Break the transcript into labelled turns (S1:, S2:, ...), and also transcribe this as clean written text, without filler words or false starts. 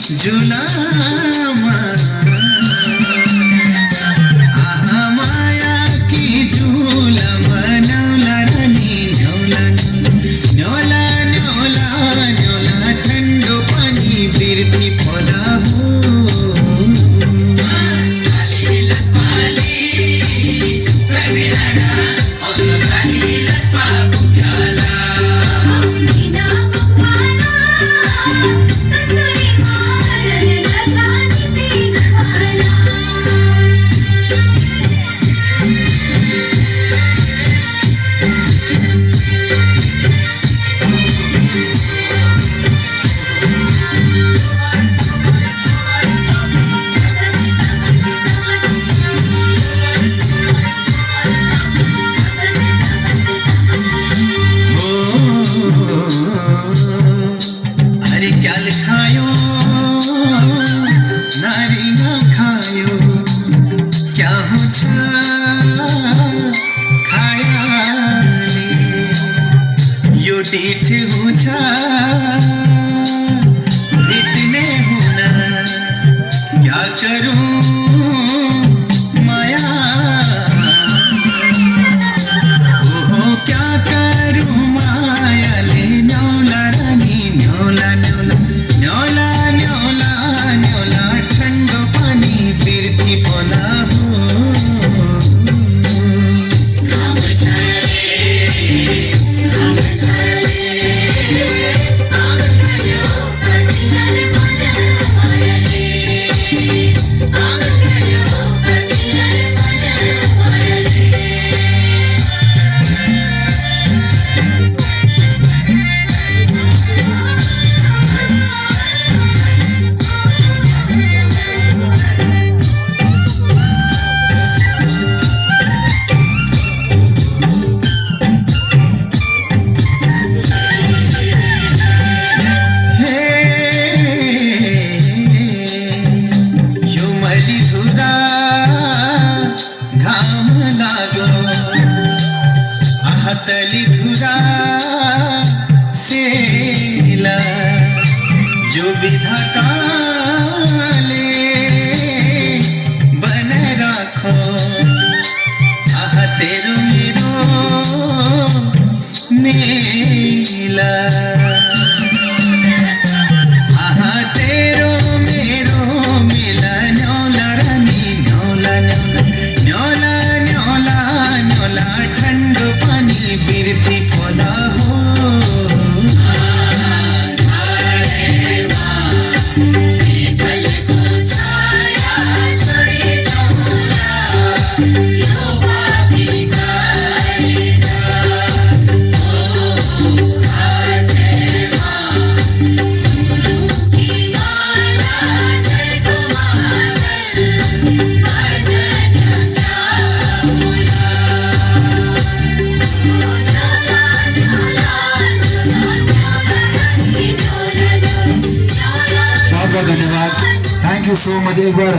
S1: झुलामा आहा माया की झुलामा न्याउला रानी न्याउला न्याउला न्याउला न्याउला ठन्डो पानी बिर्ती खोला हो ढीठ हुन्छ भेट्ने हुन क्या करूं माया ओहो क्या करूं मायाले न्याउला रानी न्याउला न्याउला न्याउला न्याउला न्याउला ठन्डो पानी बिर्ती पोला हो तली धुरा सेला जो विधाताले बन राखो आह तेरो मेरो मेला आहा तेरो मेरो मेला न्याउला रानी न्याउला न्याउला न्याउला न्याउला न्याउला ठन्डो पानी बिर्ती खोला हो
S2: धन्यवाद। Thank you so much. एक बार